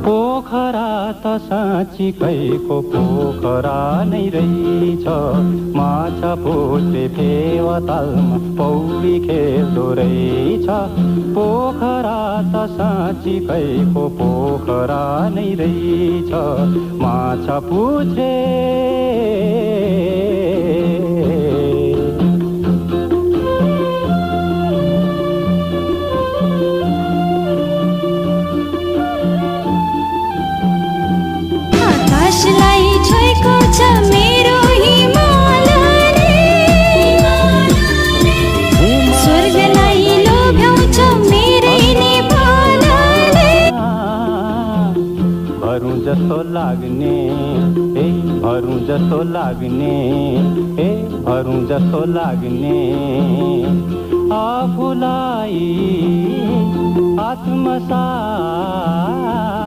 पोखरा त साँच्चीकैको पोखरा नै रहेछ, माछा पुछ्रे फेवातालमा पौडी खेल्दो रहेछ। पोखरा त साँच्चीकैको पोखरा नै रहेछ, माछा पुछ्रे आकाशलाई छोएको छ मेरो हिमालले, स्वर्गलाई लोभ्याउँछ मेरै नेपालले। भरुँ जस्तो लाग्ने भरुँ जस्तो लाग्ने भरुँ जस्तो लाग्ने आफूलाई आत्मसात